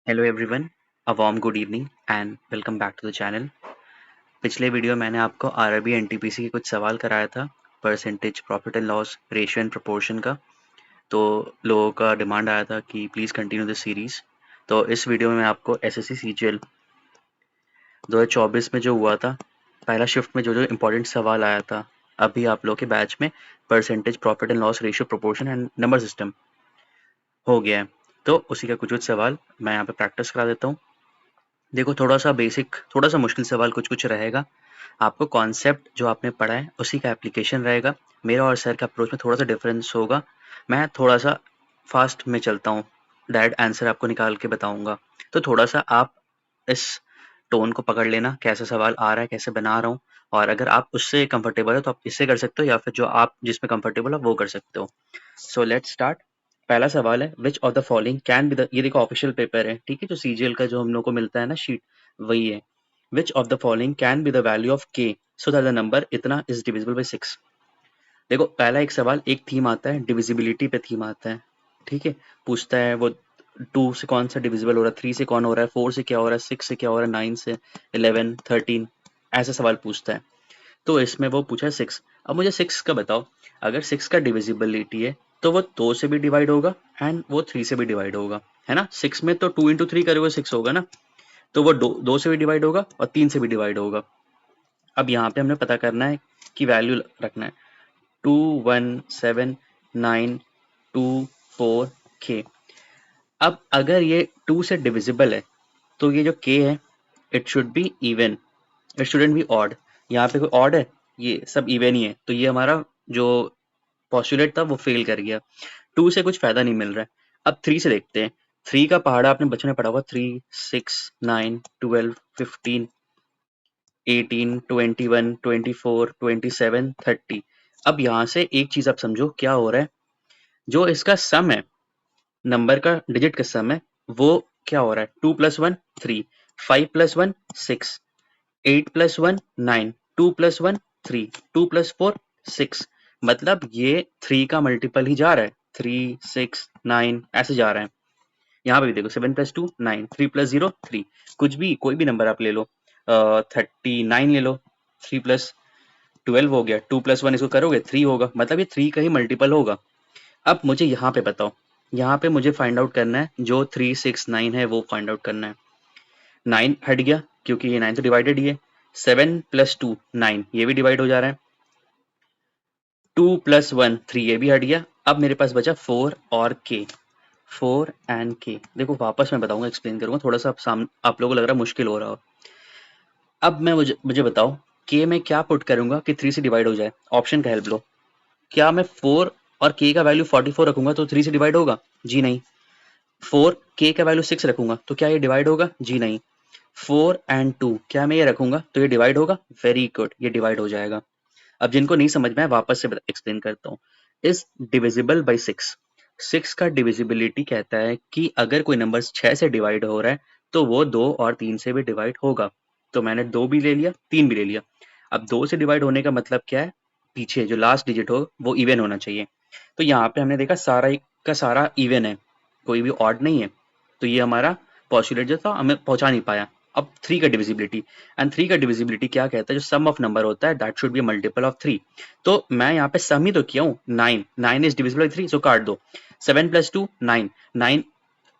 Hello everyone, a warm good evening and welcome back to the channel. पिछले video मैंने आपको RRB NTPC के कुछ सवाल कराया था, percentage profit and loss ratio and proportion का। तो लोगों का डिमांड आया था कि प्लीज़ कंटिन्यू दिस सीरीज़। तो इस वीडियो में मैं आपको एसएससी सीजीएल 2024 में जो हुआ था, पहला शिफ्ट में जो जो इम्पोर्टेंट सवाल आया था, अभी आप लोग के बैच में percentage profit and loss ratio proportion and number system हो गया है। तो उसी का कुछ कुछ सवाल मैं यहाँ पे प्रैक्टिस करा देता हूँ। देखो, थोड़ा सा बेसिक, थोड़ा सा मुश्किल सवाल कुछ कुछ रहेगा। आपको कॉन्सेप्ट जो आपने पढ़ा है उसी का एप्लीकेशन रहेगा। मेरा और सर का अप्रोच में थोड़ा सा डिफरेंस होगा। मैं थोड़ा सा फास्ट में चलता हूँ, डायरेक्ट आंसर आपको निकाल के बताऊंगा। तो थोड़ा सा आप इस टोन को पकड़ लेना, कैसा सवाल आ रहा है, कैसे बना रहा हूँ। और अगर आप उससे कंफर्टेबल हो तो आप इससे कर सकते हो, या फिर जो आप जिसमें कंफर्टेबल हो वो कर सकते हो। So let's start. पहला सवाल है, which of the following can be the, ये देखो ऑफिशियल पेपर है, ठीक है, जो सीजीएल का जो हम लोग को मिलता है ना शीट, वही है। Which of the following can be the value of के सो दैट द नंबर इतना इज डिविजिबल बाई 6। देखो, पहला एक सवाल, एक थीम आता है, डिविजिबिलिटी पे थीम आता है, ठीक है। पूछता है वो 2 से कौन सा डिविजिबल हो रहा है, 3 से कौन हो रहा है, 4 से क्या हो रहा है, 6 से क्या हो रहा है, 9 से, 11, 13, ऐसा सवाल पूछता है। तो इसमें वो पूछा है 6। अब मुझे 6 का बताओ। अगर 6 का डिविजिबिलिटी है तो वो 2 से भी डिवाइड होगा एंड वो 3 से भी डिवाइड होगा, है ना। 6 में तो 2 इंटू 3 करोगे 6 होगा ना। तो वो दो से भी डिवाइड होगा और 3 से भी डिवाइड होगा। अब यहाँ पे हमने पता करना है कि वैल्यू रखना है 2179224 के। अब अगर ये 2 से डिविजिबल है तो ये जो k है, it should be even, it shouldn't be odd. यहाँ पे कोई ऑड है? ये सब इवन ही है, तो ये हमारा जो पॉस्टुलेट था वो फेल कर गया। 2 से कुछ फायदा नहीं मिल रहा है। अब 3 से देखते हैं। 3 का पहाड़ा आपने बचपन में पढ़ा हुआ, 3, 6, 9, 12, 15, 18, 21, 24, 27, 30। अब यहाँ से एक चीज आप समझो क्या हो रहा है। जो इसका सम है, नंबर का डिजिट का सम है, वो क्या हो रहा है, 2 + 1 3, 5 + 1 6, 8 + 1 9, 2 + 1 3, 2 + 4 6। मतलब ये 3 का मल्टीपल ही जा रहा है, 3, 6, 9 ऐसे जा रहा है। यहाँ पे भी देखो, 7 + 2 9, 3 + 0 3। कुछ भी, कोई भी नंबर आप ले लो, 39 ले लो, 3 + 12 हो गया, 2 + 1 इसको करोगे 3 होगा, मतलब ये 3 का ही मल्टीपल होगा। अब मुझे यहाँ पे बताओ, यहाँ पे मुझे फाइंड आउट करना है, जो 3, 6, 9 है वो फाइंड आउट करना है। 9 हट गया क्योंकि ये 9 तो डिवाइडेड ही है। 7 + 2 9, ये भी डिवाइड हो जा रहा है। 2 + 1 3, ये भी हट गया। अब मेरे पास बचा 4 और k, 4 एंड k। देखो वापस मैं बताऊंगा, एक्सप्लेन करूंगा, थोड़ा सा आप लोगों को लग रहा है मुश्किल हो रहा हो। अब मैं मुझे बताओ, k में क्या पुट करूंगा कि 3 से डिवाइड हो जाए। ऑप्शन का हेल्प लो। क्या मैं 4 और k का वैल्यू 44 रखूंगा तो 3 से डिवाइड होगा? जी नहीं। 4 k का वैल्यू 6 रखूंगा तो क्या ये डिवाइड होगा? जी नहीं। 4 एंड 2 क्या मैं ये रखूंगा तो ये डिवाइड होगा? वेरी गुड, ये डिवाइड हो जाएगा। अब जिनको नहीं समझ में आया वापस से एक्सप्लेन करता हूँ। Is divisible by 6। 6 का डिविजिबिलिटी कहता है कि अगर कोई नंबर 6 से डिवाइड हो रहा है तो वो 2 और 3 से भी डिवाइड होगा। तो मैंने 2 भी ले लिया, 3 भी ले लिया। अब 2 से डिवाइड होने का मतलब क्या है, पीछे जो लास्ट डिजिट हो वो इवन होना चाहिए। तो यहाँ पे हमने देखा सारा का सारा इवन है, कोई भी ऑड नहीं है। तो ये हमारा पॉस्टुलेट जो था हमें पहुंचा नहीं पाया। अब 3 का डिविजिबिलिटी, एंड 3 का डिविजिबिलिटी क्या कहता है, जो सम ऑफ नंबर होता है that should be multiple of 3। तो मैं यहाँ पे सम ही तो किया हूँ, 9 9 इज डिविजिबल बाई 3, सो काट दो। 7 + 2 9, 9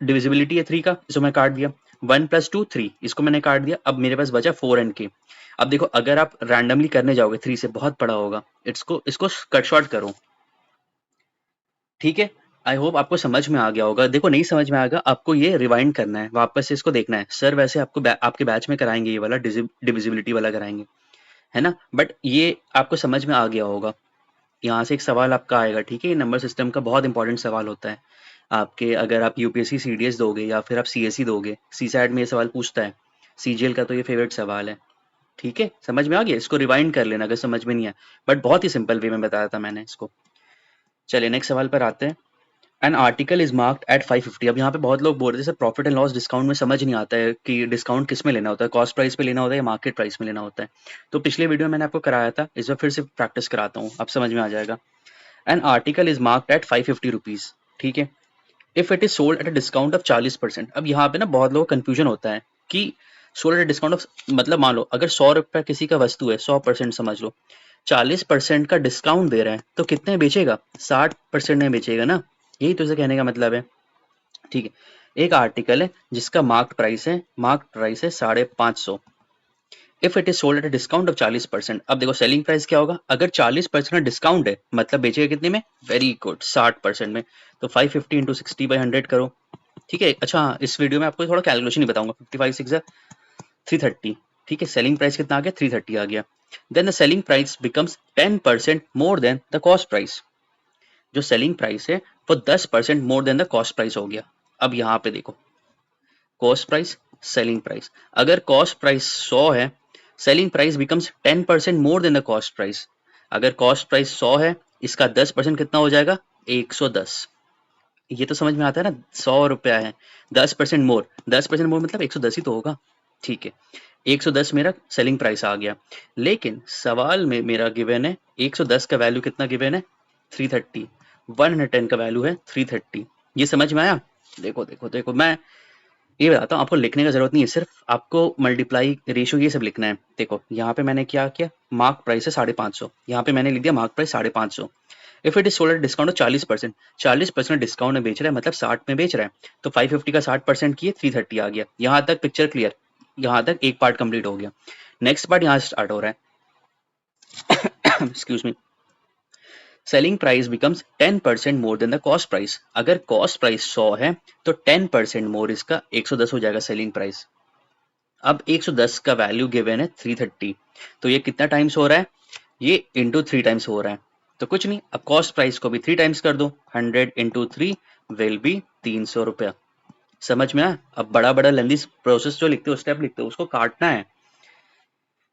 डिविजिबिलिटी है 3 का, इसको मैं काट दिया। 1 + 2 3, इसको मैंने काट दिया। अब मेरे पास बचा 4 एंड k। अब देखो, अगर आप रैंडमली करने जाओगे 3 से, बहुत बड़ा होगा। इसको कट शॉर्ट करो, ठीक है। आई होप आपको समझ में आ गया होगा। देखो, नहीं समझ में आएगा आपको ये रिवाइंड करना है, वापस से इसको देखना है। सर वैसे आपको आपके बैच में कराएंगे, ये वाला डिविजिबिलिटी वाला कराएंगे, है ना। बट ये आपको समझ में आ गया होगा। यहाँ से एक सवाल आपका आएगा, ठीक है। ये नंबर सिस्टम का बहुत इंपॉर्टेंट सवाल होता है आपके, अगर आप यूपीएससी सीडीएस दोगे या फिर आप सीएससी दोगे, सीसैट में ये सवाल पूछता है। सीजीएल का तो ये फेवरेट सवाल है, ठीक है। समझ में आ गया? इसको रिवाइंड कर लेना अगर समझ में नहीं आया, बट बहुत ही सिंपल वे में बताया था मैंने इसको। चलिए नेक्स्ट सवाल पर आते हैं। An article is marked at 550। अब यहाँ पे बहुत लोग बोल रहे थे sir profit and loss discount में समझ नहीं आता है कि डिस्काउंट किस में लेना होता है, कॉस्ट प्राइस पे लेना होता है या मार्केट प्राइस में लेना होता है। तो पिछले वीडियो में मैंने आपको कराया था, इस बार फिर से प्रैक्टिस कराता हूँ, अब समझ में आ जाएगा। An article is marked at 550 rupees, ठीक है। If it is sold at a discount of 40%। अब यहाँ पे ना बहुत लोगों को कंफ्यूजन होता है कि sold at a discount of, मतलब मान लो अगर 100 रुपये किसी का वस्तु है, 100% समझ लो, 40% का डिस्काउंट दे रहा है तो कितने बेचेगा, 60% में बेचेगा ना, यही तो इसे कहने का मतलब है। ठीक है, एक आर्टिकल है जिसका मार्क प्राइस है 550, if it is sold at a discount of 40%। अब देखो सेलिंग प्राइस क्या होगा, अगर 40% का डिस्काउंट है मतलब बेचेगा कितने में, वेरी गुड 60% में, तो 550 इंटू 60/100 करो। ठीक है, अच्छा हाँ, इस वीडियो में आपको थोड़ा कैलकुलेशन ही बताऊंगा, 55 6 330। ठीक है, सेलिंग प्राइस कितना आ गया, 330 आ गया। Then the selling price becomes 10% more than the cost price. जो सेलिंग प्राइस है वो 10% more than the cost price हो गया। अब यहाँ पे देखो, कॉस्ट प्राइस, सेलिंग प्राइस, अगर कॉस्ट प्राइस 100 है, selling price becomes 10% more than the cost price. अगर कॉस्ट प्राइस 100 है, इसका 10% कितना हो जाएगा, 110। ये तो समझ में आता है ना, 100 रुपया है, 10% मोर, 10% मोर मतलब 110 ही तो होगा। ठीक है, 110 मेरा सेलिंग प्राइस आ गया, लेकिन सवाल में मेरा गिवन है 110 का वैल्यू कितना गिवन है, 330, 110 का वैल्यू है 330। ये समझ में आया। देखो देखो देखो, मैं ये बताता हूँ, आपको लिखने का जरूरत नहीं है, सिर्फ आपको मल्टीप्लाई रेशियो ये सब लिखना है। देखो यहाँ पे मैंने क्या किया, मार्क प्राइस है 550, यहाँ पे मैंने लिख दिया mark price 550। If it is sold discount 40%, 40% discount में बेच रहा है मतलब 60 में बेच रहा है, तो 550 का 60% किए 330 आ गया। यहाँ तक पिक्चर क्लियर, यहाँ तक एक पार्ट कंप्लीट हो गया। नेक्स्ट पार्ट यहाँ स्टार्ट हो रहा है। Excuse me. Selling price becomes 10% more than the cost price. अगर कॉस्ट प्राइस 100 है तो 10% मोर इसका 110 हो जाएगा सेलिंग प्राइस। अब 110 का वैल्यू गिवन है 330, तो ये कितना टाइम्स हो रहा है, ये इंटू 3 टाइम्स हो रहा है। तो कुछ नहीं, अब कॉस्ट प्राइस को भी 3 टाइम्स कर दो, 100 इंटू 3 विल बी 300 रुपया। समझ में आया। अब बड़ा बड़ा लेंदी प्रोसेस जो लिखते हो, स्टेप लिखते हो, उसको काटना है।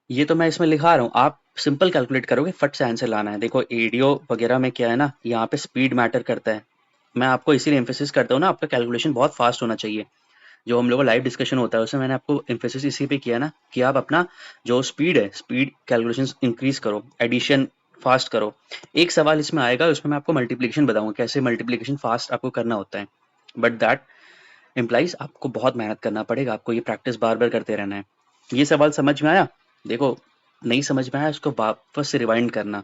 ये तो मैं इसमें लिखा रहा हूँ, आप सिंपल कैलकुलेट करोगे, फट से आंसर लाना है। देखो एडियो वगैरह में क्या है ना, यहाँ पे स्पीड मैटर करता है। मैं आपको इसीलिए एम्फेसिस करता हूँ ना, आपका कैलकुलेशन बहुत फास्ट होना चाहिए। जो हम लोग का लाइव डिस्कशन होता है उसमें मैंने आपको एम्फेसिस इसी पे किया ना, कि आप अपना जो स्पीड है, स्पीड कैलकुलेशन इंक्रीज करो, एडिशन फास्ट करो। एक सवाल इसमें आएगा, उसमें मैं आपको मल्टीप्लिकेशन बताऊंगा, कैसे मल्टीप्लिकेशन फास्ट आपको करना होता है, बट दैट इम्प्लाइज आपको बहुत मेहनत करना पड़ेगा, आपको ये प्रैक्टिस बार बार करते रहना है। ये सवाल समझ में आया। देखो नहीं समझ में आया, उसको वापस से रिवाइंड करना,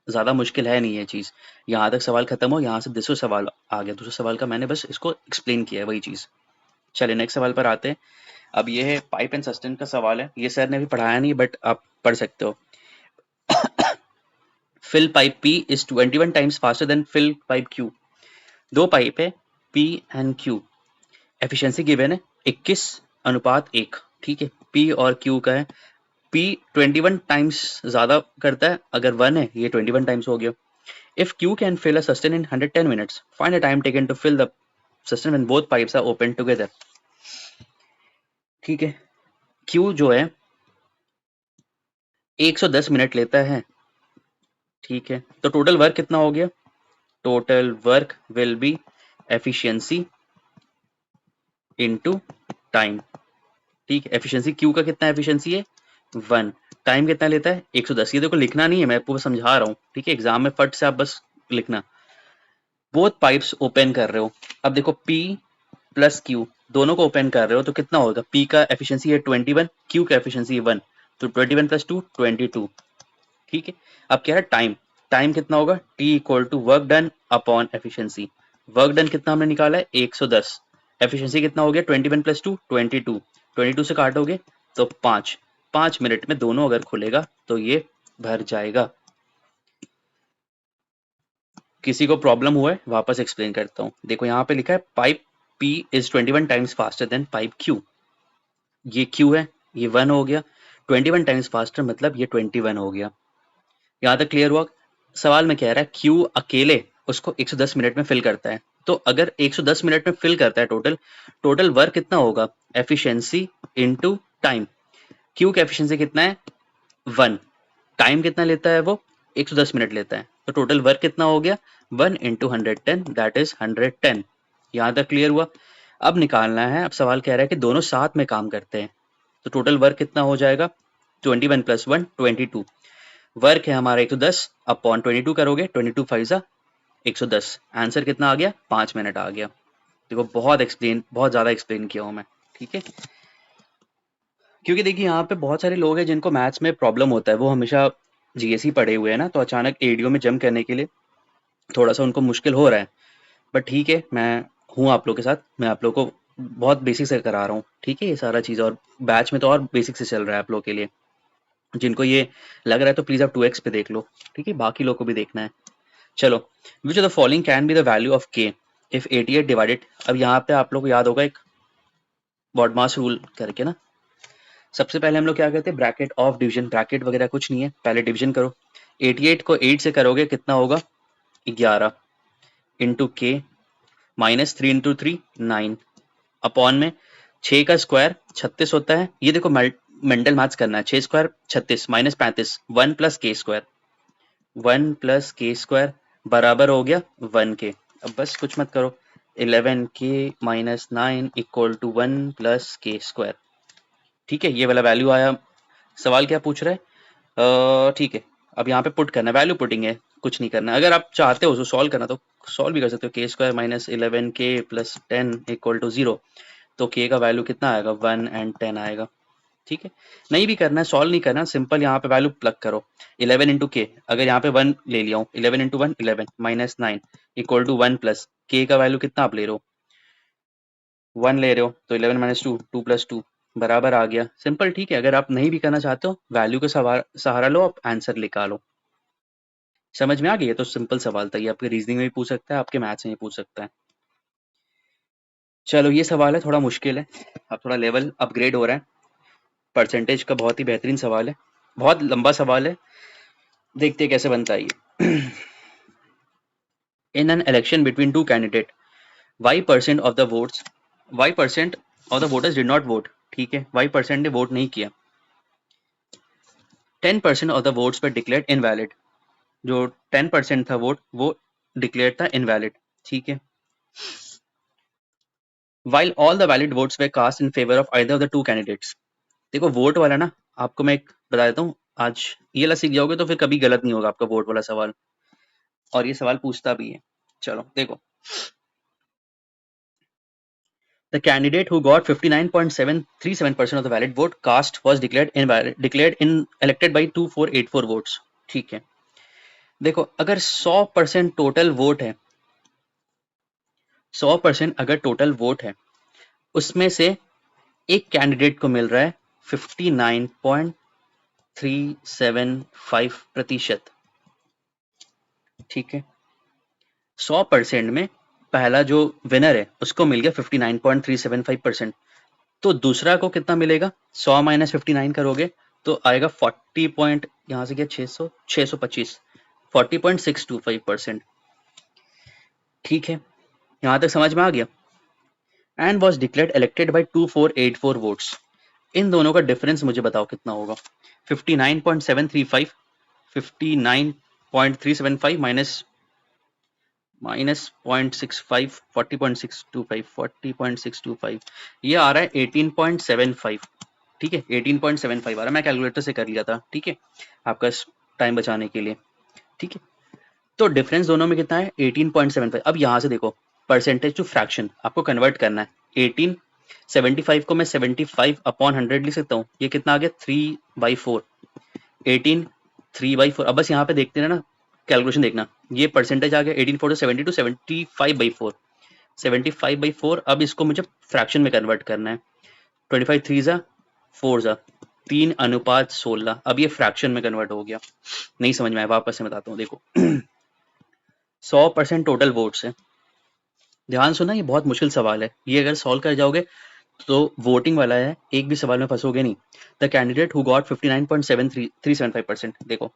ज्यादा मुश्किल है नहीं ये चीज। यहाँ तक सवाल खत्म हो, यहाँ से दूसरा सवाल आ गया, दूसरे सवाल का मैंने बस इसको एक्सप्लेन किया है, वही चीज। चलिए नेक्स्ट सवाल पर आते हैं। अब ये है पाइप एंड सस्टेन का सवाल है, ये सर ने अभी पढ़ाया नहीं बट आप पढ़ सकते हो। Fill pipe P is 21 times faster than fill pipe Q। दो पाइप है P and Q, efficiency given है 21:1। ठीक है, P और Q का है, P 21 टाइम्स ज्यादा करता है, अगर 1 है ये 21 टाइम्स हो गया। If Q can fill a cistern in 110 minutes, find the time taken to fill the cistern when both pipes are open together. ठीक है, Q जो है 110 मिनट लेता है। ठीक है, तो टोटल वर्क कितना हो गया, total work will be efficiency into time. ठीक है, एफिशिएंसी क्यू का कितना एफिशिएंसी है 1, टाइम कितना लेता है 110। ये देखो लिखना नहीं है, मैं आपको समझा रहा हूँ। ठीक है, एग्जाम में फट से आप बस लिखना। बोथ पाइप्स ओपन कर रहे हो, अब देखो P प्लस Q दोनों को ओपन कर रहे हो तो कितना होगा, P का एफिशिएंसी है 21, Q का एफिशिएंसी है 1, तो 21 प्लस 2 22। ठीक है, अब क्या है टाइम, टाइम कितना होगा, T equal to work done upon efficiency. Work done कितना हमने निकाला है 110, एफिशिएंसी कितना हो गया 21 प्लस 2 22, 22 से काटोगे तो 5 मिनट में दोनों अगर खुलेगा तो ये भर जाएगा। किसी को प्रॉब्लम हुआ है वापस एक्सप्लेन करता हूँ। देखो यहाँ पे लिखा है pipe P is 21 times faster then pipe Q। ये Q है, ये 1 हो गया, 21 टाइम्स फास्टर मतलब ये 21 हो गया। यहाँ तक क्लियर हुआ। सवाल में कह रहा है Q अकेले उसको 110 मिनट में फिल करता है, तो अगर 110 मिनट में फिल करता है टोटल वर्क कितना होगा, एफिशिएंसी इनटू टाइम। Q का एफिशिएंसी कितना है 1, टाइम कितना लेता है वो 110 मिनट लेता है, तो टोटल वर्क कितना हो गया 1 इंटू 110 दैट इज 110। यहाँ तक क्लियर हुआ। अब निकालना है, अब सवाल कह रहा है कि दोनों साथ में काम करते हैं, तो टोटल वर्क कितना हो जाएगा 21 प्लस 1 22। वर्क है हमारा 110 अपॉन 22 करोगे, 22 5 110, आंसर कितना आ गया 5 मिनट आ गया। देखो बहुत ज़्यादा एक्सप्लेन किया हूँ मैं, ठीक है। क्योंकि देखिए यहाँ पे बहुत सारे लोग हैं जिनको मैथ्स में प्रॉब्लम होता है, वो हमेशा जीएसई पढ़े हुए हैं ना, तो अचानक एडीओ में जंप करने के लिए थोड़ा सा उनको मुश्किल हो रहा है। बट ठीक है, मैं हूँ आप लोग के साथ, मैं आप लोग को बहुत बेसिक से करा रहा हूँ, ठीक है, ये सारा चीज़। और बैच में तो और बेसिक से चल रहा है आप लोग के लिए। जिनको ये लग रहा है तो प्लीज़ आप 2x पे देख लो, ठीक है, बाकी लोग को भी देखना है। चलो, which of the following can be the value of के इफ 88 डिवाइडेड। अब यहाँ पे आप लोग को याद होगा एक बॉडमास रूल करके ना, सबसे पहले हम लोग क्या करते हैं, ब्रैकेट ऑफ डिवीजन, ब्रैकेट वगैरह कुछ नहीं है, पहले डिवीजन करो। 88 को 8 से करोगे कितना होगा, 11 इंटू के माइनस 3 इंटू 3 9 अपॉन में 6 का स्क्वायर 36 होता है। ये देखो मेंटल मैथ्स करना है, 6 स्क्वायर 36 माइनस 35 1 प्लस के स्क्वायर, 1 प्लस के स्क्वायर बराबर हो गया 1 के। अब बस कुछ मत करो, 11 के माइनस 9 इक्वल टू 1 प्लस के स्क्वायर, ठीक है, ये वाला वैल्यू आया। सवाल क्या पूछ रहा है, ठीक है, अब यहाँ पे पुट करना, वैल्यू पुटिंग है, कुछ नहीं करना। अगर आप चाहते हो उसको सॉल्व करना तो सॉल्व भी कर सकते हो, के स्क्वायर माइनस 11 के प्लस 10 इक्वल टू 0, तो के का वैल्यू कितना आएगा, 1 एंड 10 आएगा, ठीक है। नहीं भी करना है, सॉल्व नहीं करना, सिंपल यहाँ पे वैल्यू प्लग करो, 11 इंटू के, अगर यहाँ पे 1 ले लिया हूँ, 11 into 1 11 minus 9 equal to 1 plus k का वैल्यू कितना आप ले रहे हो, 1 ले रहे हो, तो 11 माइनस 2 2 प्लस 2 बराबर आ गया, सिंपल, ठीक है। अगर आप नहीं भी करना चाहते हो, वैल्यू का सहारा लो, आप आंसर निकालो। समझ में आ गई है, तो सिंपल सवाल था ये, आपके रीजनिंग में भी पूछ सकता है, आपके मैथ्स में भी पूछ सकता है। चलो, ये सवाल है थोड़ा मुश्किल है, अब थोड़ा लेवल अपग्रेड हो रहा है, परसेंटेज का बहुत ही बेहतरीन सवाल है, बहुत लंबा सवाल है, देखते हैं कैसे बनता है ये। In an election between two candidate, y% of the votes, y% of the voters did not vote, ठीक है, y% ने वोट नहीं किया, 10% ऑफ द वोट्स पर डिक्लेयर्ड इनवैलिड, जो 10% था वोट वो डिक्लेयर था इनवैलिड, ठीक है। While all the valid votes were cast in favor of either of the two candidates, देखो वोट वाला ना, आपको मैं एक बता देता हूँ, आज ये वाला सीख जाओगे तो फिर कभी गलत नहीं होगा आपका वोट वाला सवाल, और ये सवाल पूछता भी है। चलो देखो, the candidate who got 59.737% of the valid vote cast was declared in elected by 2484 votes, ठीक है। देखो अगर 100% टोटल वोट है, 100% अगर टोटल वोट है, उसमें से एक कैंडिडेट को मिल रहा है 59.375%, ठीक है। 100% में पहला जो विनर है उसको मिल गया 59.375%, तो दूसरा को कितना मिलेगा, 100 माइनस 59 करोगे तो आएगा 40 पॉइंट, यहाँ से क्या 625 40.625%, ठीक है, यहाँ तक समझ में आ गया। And was declared elected by 2484 votes, इन दोनों का डिफरेंस मुझे बताओ कितना होगा, 59.735 59.375 माइनस माइनस 0.65 40.625 40.625, ये आ रहा है 18.75, ठीक है, 18.75 आ रहा है, मैं कैलकुलेटर से कर लिया था, ठीक है, आपका टाइम बचाने के लिए, ठीक है। तो डिफरेंस दोनों में कितना है, 18.75। अब यहाँ से देखो, परसेंटेज टू फ्रैक्शन आपको कन्वर्ट करना है, 1875 को मैं 75 अपॉन 100 लिख सकता हूँ, ये कितना आ गया 3/4, 18 3/4। अब बस यहाँ पे देखते हैं ना, कैलकुलेशन देखना, ये परसेंटेज आ गया 18 4 72 75/4, 75/4। अब इसको मुझे फ्रैक्शन में कन्वर्ट करना है, 25 3 जा 4 जा 3:16, अब ये फ्रैक्शन में कन्वर्ट हो गया। नहीं समझ में आया, वापस से बताता हूँ, देखो 100% टोटल वोट्स है, ध्यान सुना, ये बहुत मुश्किल सवाल है, ये अगर सॉल्व कर जाओगे तो वोटिंग वाला है, एक भी सवाल में फंसोगे नहीं। द कैंडिडेट हु गॉट 59.375%, देखो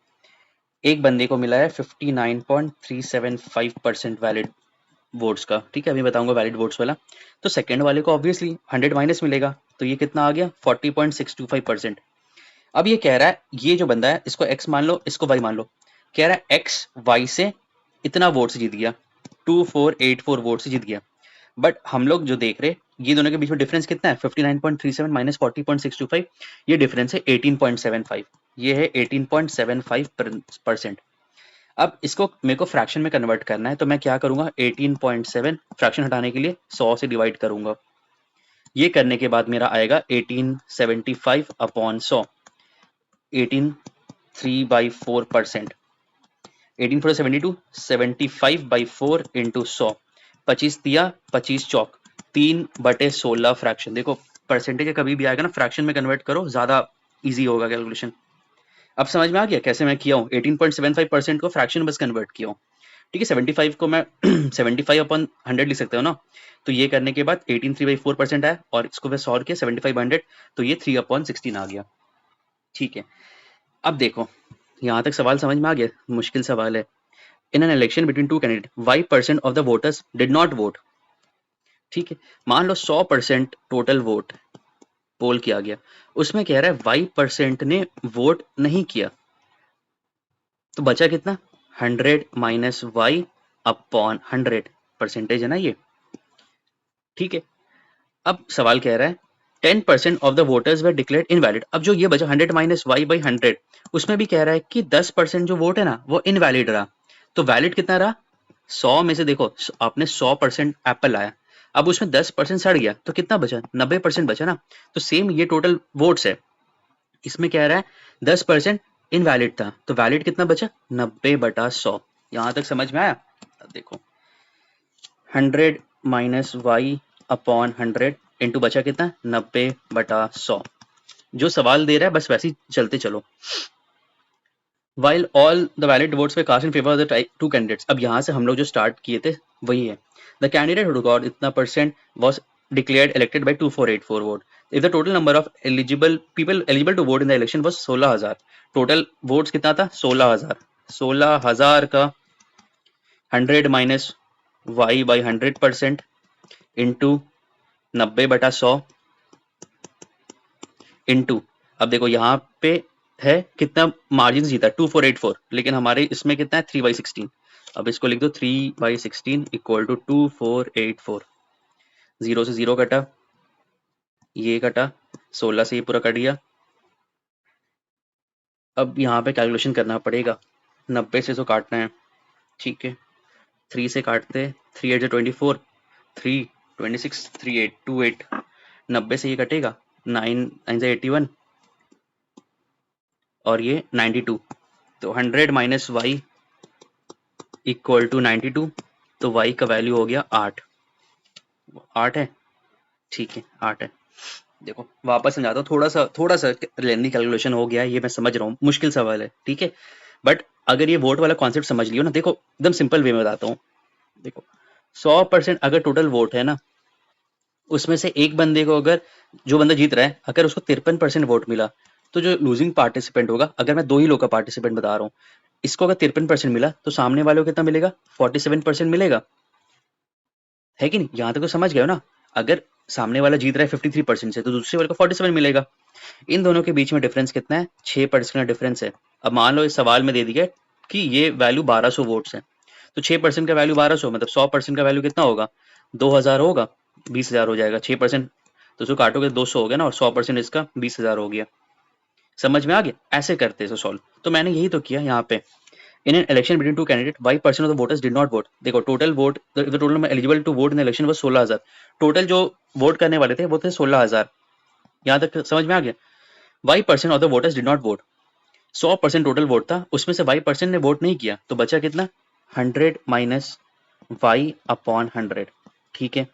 एक बंदे को मिला है 59.375% वैलिड वोट्स का, ठीक है, अभी बताऊंगा वैलिड वोट्स वाला। तो सेकंड वाले को ऑब्वियसली 100 माइनस मिलेगा, तो ये कितना आ गया 40.625%। अब ये कह रहा है, ये जो बंदा है इसको x मान लो, इसको y मान लो, कह रहा है x y से इतना वोट से जीत गया, 2484 वोट से जीत गया। बट हम लोग जो देख रहे, ये दोनों के बीच में डिफरेंस कितना है, 59.37 माइनस 40.625, ये डिफरेंस है 18.75, ये है 18.75%। अब इसको मेरे को फ्रैक्शन में कन्वर्ट करना है, तो मैं क्या करूंगा, 18.7 फ्रैक्शन हटाने के लिए 100 से डिवाइड करूंगा। ये करने के बाद मेरा आएगा 1875 अपॉन 100, 18.3/4%। 18 4 72, 75/4 इंटू 100, 25 दिया 25 चौक 3/16 फ्रैक्शन। देखो परसेंटेज कभी भी आएगा ना, फ्रैक्शन में कन्वर्ट करो, ज्यादा इजी होगा कैलकुलेशन। अब समझ में आ गया कैसे मैं किया हूँ, 18.75% को फ्रैक्शन बस कन्वर्ट किया हूँ। ठीक है, 75 को मैं 75/100 लिख सकते हो ना, तो ये करने के बाद 18.3/4% आया, और इसको मैं सॉल्व किया 75/100, तो ये 3/16 आ गया। ठीक है, अब देखो यहाँ तक सवाल समझ में आ गया, मुश्किल सवाल है। In an election between two candidate, 5% of the voters did not vote. ठीक है, मान लो 100% टोटल वोट पोल किया गया, उसमें कह रहा है 5% ने वोट नहीं किया, तो बचा कितना, 100 माइनस वाई अपॉन 100, परसेंटेज है ना ये। ठीक है, अब सवाल कह रहा है 10% of the voters were declared invalid. अब जो ये बचा 100 माइनस वाई बाई 100, उसमें भी कह रहा है कि 10% जो वोट है ना वो इनवैलिड रहा, तो वैलिड कितना रहा, 100 में से देखो आपने 100% एप्पल लाया, अब उसमें 10% सड़ गया, तो कितना बचा, 90% बचा ना। तो सेम ये टोटल वोट्स है, इसमें कह रहा है 10% इनवैलिड था, तो वैलिड कितना बचा, 90/100। यहां तक समझ में आया। अब देखो 100 माइनस वाई अपॉन 100 इंटू बचा कितना, 90/100। जो सवाल दे रहा है बस वैसे ही चलते चलो। While all the valid votes were cast in favor of the two candidates, अब यहाँ से हम लोग जो स्टार्ट किए थे वही है। The candidate who got इतना percent was declared elected by 2484 vote. If the total number of eligible people eligible to vote in the election was 16,000, total votes कितना था, 16,000। 16,000 का 100 minus y by 100% into 90/100 into, अब देखो यहाँ पे है कितना मार्जिन जीता, 2484, लेकिन हमारे इसमें कितना है, 3/16। अब इसको लिख दो 3/16 इक्वल टू 2484। 0 से 0 कटा, ये कटा, 16 से ये पूरा कट गया। अब यहाँ पे कैलकुलेशन करना पड़ेगा, 90 से तो काटना है। ठीक है, 3 से काटते, 3 8 24, 3 26, 3 8 28, 90 से ये कटेगा, 9 9 से 81, और ये 92, तो 100 माइनस वाई इक्वल टू 92, तो y का वैल्यू हो गया 8। 8 है, ठीक है 8 है। देखो वापस समझाता हूँ, थोड़ा सा लेंदी कैलकुलेशन हो गया है, ये मैं समझ रहा हूँ, मुश्किल सवाल है, ठीक है, बट अगर ये वोट वाला कॉन्सेप्ट समझ लियो ना, देखो एकदम सिंपल वे में बताता हूँ। देखो 100% अगर टोटल वोट है ना, उसमें से एक बंदे को, अगर जो बंदा जीत रहा है अगर उसको 53% वोट मिला, तो जो लूजिंग पार्टिसिपेंट होगा, अगर मैं 2 ही लोग का पार्टिसिपेंट बता रहा हूँ, इसको अगर 53% मिला तो सामने वाले को कितना मिलेगा, 47% मिलेगा, है कि नहीं। यहां तक तो समझ गए हो ना। अगर सामने वाला जीत रहा है 53% से, तो दूसरे वाले को 47 मिलेगा। इन दोनों के बीच में डिफरेंस कितना है, 6% का डिफरेंस है। अब मान लो इस सवाल में दे दिया कि ये वैल्यू 1200 वोट्स है, तो 6% का वैल्यू 1200, मतलब 100% का वैल्यू कितना होगा, 2000 होगा, 20,000 हो जाएगा। 6% तो उसको काटोगे 200 हो गया ना, और 100% इसका 20,000 हो गया। समझ में आ गया, ऐसे करते हैं सॉल्व। तो मैंने यही तो किया यहाँ पे। In an election between two candidates, 5% of the voters did not vote. देखो total vote, the total number eligible to vote in the election was 16,000। Total जो वोट करने वाले थे वो थे 16,000। यहाँ तक समझ में आ गया। 5% of the voters did not vote। 100% total vote था, उसमें से 5% ने वोट नहीं किया, तो बचा कितना, 100 माइनस वाई अपॉन 100। ठीक है,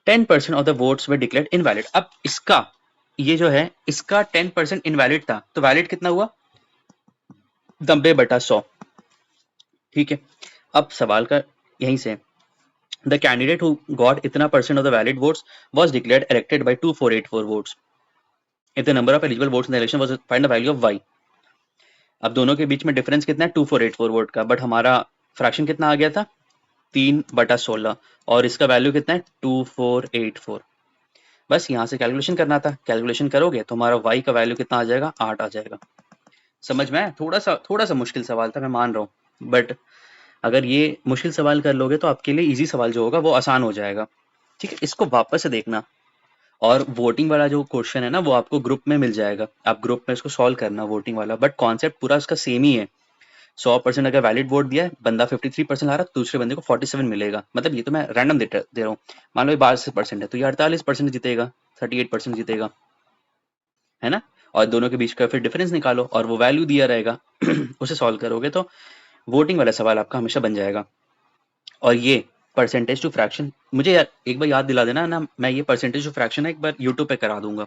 10% of the votes way declared invalid. अब इसका ये जो है, इसका 10% इनवैलिड था, तो वैलिड कितना हुआ, 90/100। ठीक है, अब सवाल का यहीं से, द कैंडिडेट हु गॉट इतना percent of the valid votes was declared elected by 2484 votes. If the number of eligible votes in the election was find the value of y। अब दोनों के बीच में डिफरेंस कितना है, 2484 वोट का, but हमारा fraction कितना आ गया था, 3/16, और इसका वैल्यू कितना है, 2484। बस यहाँ से कैलकुलेशन करना था, कैलकुलेशन करोगे तो हमारा y का वैल्यू कितना आ जाएगा, 8 आ जाएगा। समझ में आया, थोड़ा सा मुश्किल सवाल था, मैं मान रहा हूँ, बट अगर ये मुश्किल सवाल कर लोगे तो आपके लिए इजी सवाल जो होगा वो आसान हो जाएगा। ठीक है, इसको वापस से देखना, और वोटिंग वाला जो क्वेश्चन है ना वो आपको ग्रुप में मिल जाएगा, आप ग्रुप में इसको सॉल्व करना वोटिंग वाला, बट कॉन्सेप्ट पूरा इसका सेम ही है। 100% अगर वैलिड वोट दिया है, बंदा 53% ला रहा है, तो दूसरे बंदे को 47 मिलेगा। मतलब ये तो मैं रैंडम दे रहा हूँ। मान लो ये 22% है तो ये 48% जीतेगा, 38% जीतेगा, है ना। और दोनों के बीच का फिर डिफरेंस निकालो और वो वैल्यू दिया रहेगा उसे सॉल्व करोगे तो वोटिंग वाला सवाल आपका हमेशा बन जाएगा। और ये परसेंटेज टू फ्रैक्शन, मुझे यार एक बार याद दिला देना ना, मैं ये परसेंटेज टू फ्रैक्शन है एक बार यूट्यूब पे करा दूंगा,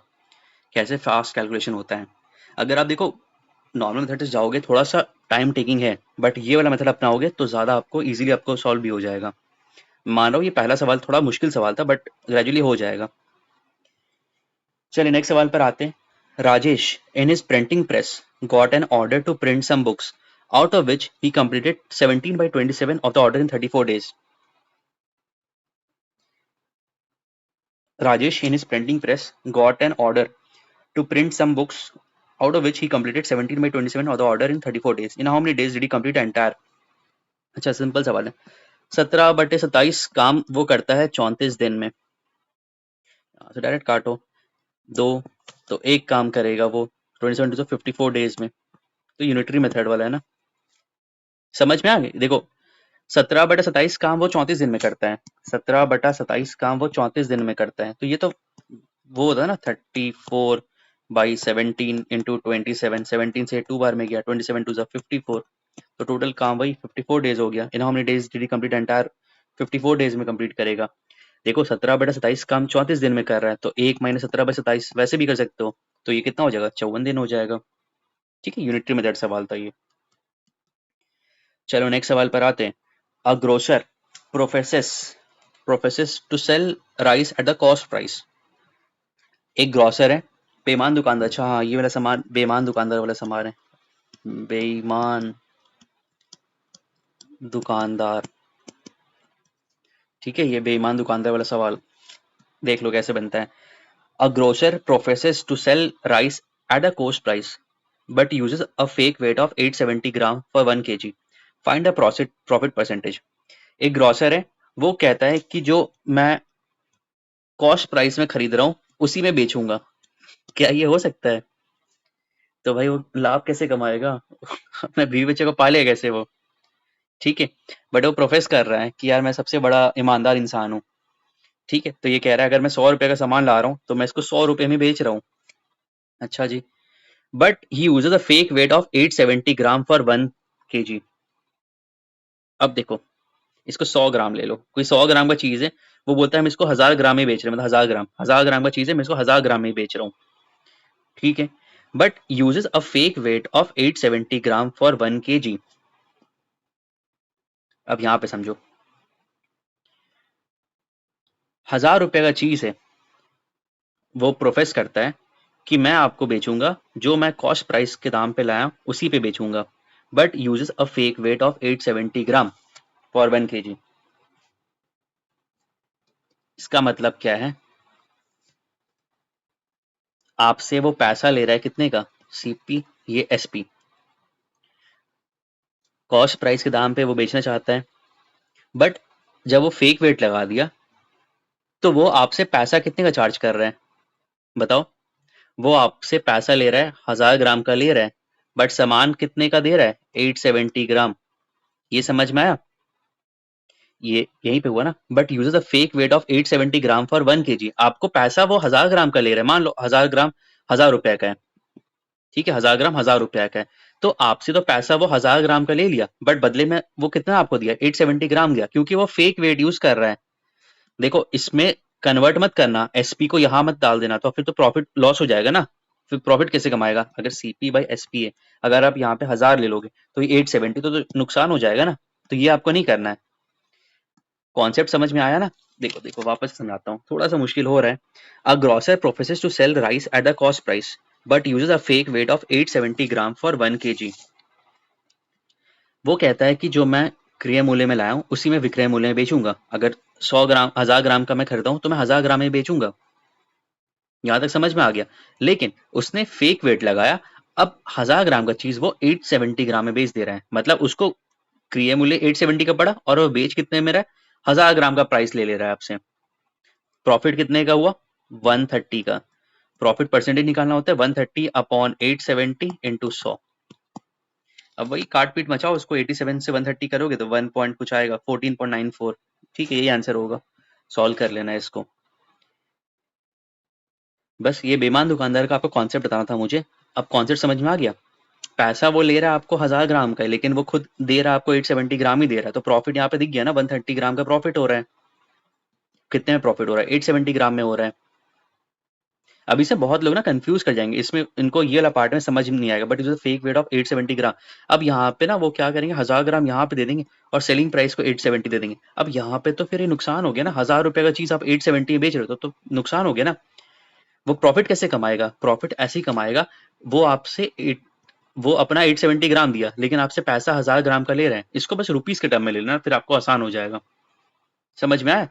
कैसे फास्ट कैलकुलेशन होता है। अगर आप देखो नॉर्मल मेथड से जाओगे थोड़ा सा टाइम टेकिंग है, बट ये वाला मेथड अपनाओगे तो ज़्यादा आपको इजीली आपको सॉल्व भी हो जाएगा। मान लो ये पहला सवाल थोड़ा मुश्किल सवाल था बट ग्रेजुअली हो जाएगा। चलिए नेक्स्ट सवाल पर आते हैं। Rajesh in his printing press got an order to print some books out of which he completed 17 by 27 of the order in 34 days. Rajesh in his printing press got an order to print some books out of which he completed 17 by 27 of the order in 34 days. In how many days did he complete the entire? अच्छा simple सवाल है। 17/27 काम वो करता है 34 दिन में। तो डायरेक्ट काटो, दो तो एक काम करेगा वो 27 to 54 डेज में। तो यूनिटरी मेथड वाला है ना, समझ में आ गई। देखो 17/27 काम वो 34 दिन में करता है, 17/27 काम वो 34 दिन में करता है, तो ये तो वो होता है ना 34/17 इंटू 27, 17 से 2 बार में गया, 27 टू 54, तो टोटल काम वही 54 डेज हो गया। In how many days did he complete entire? 54 days में कंप्लीट करेगा। देखो 17/27 काम 34 दिन में कर रहा है, तो 1 माइनस 17/27 वैसे भी कर सकते हो, तो ये कितना हो जाएगा? 54 दिन हो जाएगा। ठीक है, यूनिटरी मेथड सवाल था ये। चलो नेक्स्ट सवाल पर आते हैं। A grocer professes professes to sell rice at the cost price. एक ग्रोसर है, बेईमान दुकानदार। अच्छा हाँ, ये वाला सामान बेईमान दुकानदार वाला सामान है। बेईमान दुकानदार, ठीक है, ये बेईमान दुकानदार वाला सवाल देख लो कैसे बनता है। A grocer professes to sell rice at a cost price but uses a fake weight of 870 gram for 1 kg। Find the profit percentage. एक ग्रोसर है, वो कहता है कि जो मैं कॉस्ट प्राइस में खरीद रहा हूँ उसी में बेचूंगा। क्या ये हो सकता है? तो भाई वो लाभ कैसे कमाएगा अपने बीवी बच्चे को पालेगा कैसे वो? ठीक है, बट वो प्रोफेस कर रहा है कि यार मैं सबसे बड़ा ईमानदार इंसान हूँ। ठीक है, तो ये कह रहा है अगर मैं 100 रुपए का सामान ला रहा हूँ तो मैं इसको 100 रुपए में बेच रहा हूँ। अच्छा जी, but he uses a fake weight of 870 gram for 1 kg। अब देखो इसको 100 ग्राम ले लो, कोई 100 ग्राम का चीज है, वो बोलता है हम इसको 1000 ग्राम में बेच रहे हैं, मतलब 1000 ग्राम का चीज है, मैं इसको 1000 ग्राम में बेच रहा हूँ। ठीक है, but uses a fake weight of 870 gram for 1 kg। अब यहाँ पे समझो, 1000 रुपए का चीज है, वो प्रोफेस करता है कि मैं आपको बेचूंगा जो मैं कॉस्ट प्राइस के दाम पे लाया उसी पे बेचूंगा, but uses a fake weight of 870 gram for 1 kg। इसका मतलब क्या है? आपसे वो पैसा ले रहा है कितने का? सीपी, ये एसपी, कॉस्ट प्राइस के दाम पे वो बेचना चाहता है, बट जब वो फेक वेट लगा दिया तो वो आपसे पैसा कितने का चार्ज कर रहा है? बताओ, वो आपसे पैसा ले रहा है 1000 ग्राम का ले रहा है, बट सामान कितने का दे रहा है? 870 ग्राम। ये समझ में आया? ये यहीं पे हुआ ना, but uses a fake weight of 870 gram for 1 kg। आपको पैसा वो 1000 ग्राम का ले रहा है, मान लो 1000 ग्राम 1000 रुपए का है। ठीक है, 1000 ग्राम 1000 रुपए का है, तो आपसे तो पैसा वो 1000 ग्राम का ले लिया, बट बदले में वो कितना आपको दिया? 870 ग्राम दिया, क्योंकि वो फेक वेट यूज कर रहा है। देखो इसमें कन्वर्ट मत करना, एसपी को यहां मत डाल देना, तो फिर तो प्रॉफिट लॉस हो जाएगा ना। फिर प्रॉफिट कैसे कमाएगा अगर सीपी बाई एसपी है? अगर आप यहाँ पे 1000 ले लोगे तो ये 870, तो नुकसान हो जाएगा ना। तो ये आपको नहीं करना है। कॉन्सेप्ट समझ में आया ना? देखो देखो वापस समझाता हूँ, थोड़ा सा मुश्किल हो रहा है। A grocer professes to sell rice at the cost price but uses a fake weight of 870 gram for 1 kg। वो कहता है कि जो मैं क्रय मूल्य में लाया हूँ उसी में विक्रय मूल्य में बेचूंगा। अगर 100 ग्राम 1000 ग्राम का मैं खरीदा हूँ तो मैं 1000 ग्राम में बेचूंगा। यहां तक समझ में आ गया। लेकिन उसने फेक वेट लगाया, अब 1000 ग्राम का चीज वो 870 ग्राम में बेच दे रहा है, मतलब उसको क्रिय मूल्य 870 का पड़ा और वो बेच कितने में रहा है? 1000 ग्राम का प्राइस ले ले रहा है आपसे। प्रॉफिट कितने का हुआ? 130 का। प्रॉफिट परसेंटेज निकालना होता है 130 अपॉन 870 इंटू 100। अब वही काट पीट मचाओ उसको, 87 से 130 करोगे तो 1 पॉइंट कुछ आएगा, 14.94। ठीक है, यही आंसर होगा, सॉल्व कर लेना है इसको। बस ये बेईमान दुकानदार का आपको कॉन्सेप्ट बताना था मुझे। अब कॉन्सेप्ट समझ में आ गया। पैसा वो ले रहा है आपको 1000 ग्राम का, लेकिन वो खुद दे रहा है आपको 870 ग्राम ही दे रहा है, तो प्रॉफिट यहाँ पे दिख गया ना, 130 ग्राम का प्रॉफिट हो रहा है। कितने में प्रॉफिट हो रहा है? 870 ग्राम में हो रहा है। अभी से बहुत लोग ना कंफ्यूज कर जाएंगे इसमें, इनको ये वाला पार्ट में समझ में नहीं आएगा, but is fake weight of 870 ग्राम। अब यहाँ पे ना वो क्या करेंगे, 1000 ग्राम यहाँ पे दे देंगे और सेलिंग प्राइस को 870 दे देंगे। अब यहाँ पे तो फिर ये नुकसान हो गया ना, 1000 रुपए का चीज आप 870 में बेच रहे हो तो नुकसान हो गया ना। वो प्रॉफिट कैसे कमाएगा? प्रॉफिट ऐसे ही कमाएगा, वो आपसे वो अपना 870 ग्राम दिया, लेकिन आपसे पैसा 1000 ग्राम का ले रहे हैं। इसको बस रुपीस के टर्म में ले लेना, फिर आपको आसान हो जाएगा। समझ में आया?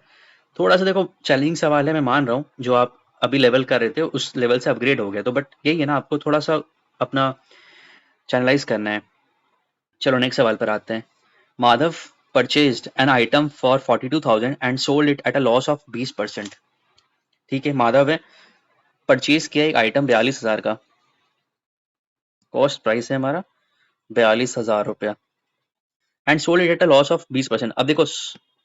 थोड़ा सा देखो चैलेंजिंग सवाल है, मैं मान रहा हूँ, जो आप अभी लेवल कर रहे थे उस लेवल से अपग्रेड हो गया, तो बट यही है ना, आपको थोड़ा सा अपना चैनलाइज करना है। चलो नेक्स्ट सवाल पर आते हैं। Madhav purchased an item for 42,000 and sold it at a loss of 20%। ठीक है, माधव है, परचेज किया एक आइटम 42,000 का, कॉस्ट प्राइस है हमारा 42,000 रुपया, and sold it at a loss of 20%। अब देखो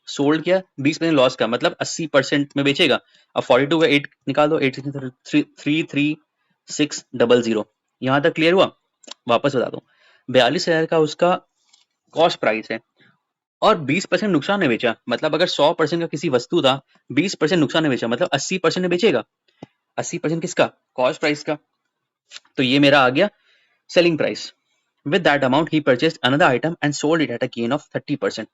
सोल्ड किया 20% लॉस का, मतलब 80% में बेचेगा। अब 42 का 8 निकाल दो, 8,336,000। यहां तक क्लियर हुआ? वापस बता दो, 42,000 का उसका कॉस्ट प्राइस है और 20% नुकसान में बेचा, मतलब अगर 100% का किसी वस्तु था, 20% नुकसान में बेचा, मतलब 80% में बेचेगा। 80% किसका? कॉस्ट प्राइस का। तो ये मेरा आ गया selling price. With that amount he purchased another item and sold it at a gain of 30%।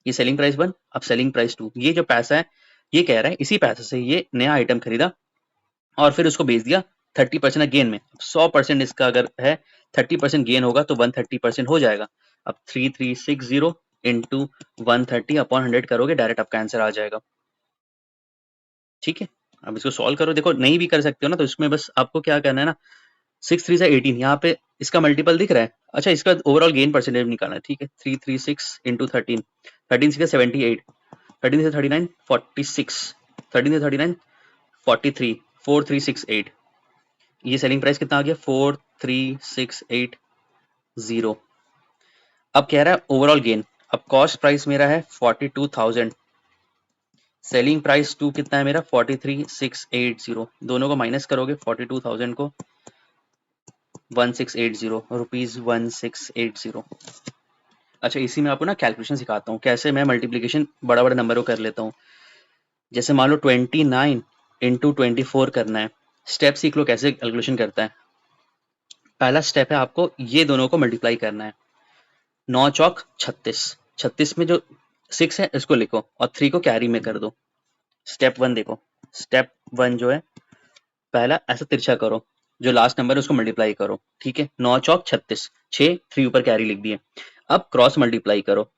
ये सेलिंग प्राइस 1, अब सेलिंग प्राइस 2। ये जो पैसा है, ये कह रहा है इसी पैसे से ये नया आइटम खरीदा और फिर उसको बेच दिया 30% गेन में। 100% इसका अगर है, 30% गेन होगा तो 130% हो जाएगा। अब 3360 इंटू 130 अपॉन 100 करोगे, डायरेक्ट आपका आंसर आ जाएगा। ठीक है, अब इसको सॉल्व करो। देखो नहीं भी कर सकते हो ना, तो इसमें बस आपको क्या करना है ना, 6 3 से 18, यहाँ पे इसका मल्टीपल दिख रहा है। अच्छा, इसका ओवरऑल गेन परसेंटेज निकालना है। ठीक है, 336 इंटू 13, 13 से 78, 13 से 39 46, 13 से 39 43, 4368। ये सेलिंग प्राइस कितना आ गया? 43680। अब कह रहा है ओवरऑल गेन। अब कॉस्ट प्राइस मेरा है 42,000, सेलिंग प्राइस 2 कितना है मेरा? 43,680। दोनों को माइनस करोगे, 42,000 को 1680 रुपीज 1680। अच्छा, इसी में आपको ना कैलकुलेशन सिखाता हूँ, कैसे मैं मल्टीप्लीकेशन बड़ा बड़ा नंबरों कर लेता हूँ। जैसे मान लो 29 इंटू 24 करना है। स्टेप सीख लो कैसे कैलकुलेशन करता है। पहला स्टेप है आपको ये दोनों को मल्टीप्लाई करना है। 9 चौक 36, 36 में जो 6 है इसको लिखो और 3 को कैरी में कर दो। स्टेप 1 देखो, स्टेप 1 जो है, पहला ऐसा तिरछा करो, जो लास्ट नंबर है उसको मल्टीप्लाई करो। ठीक है, 9 चौक 36, 6 3 ऊपर कैरी लिख दिए। अब क्रॉस मल्टीप्लाई करो।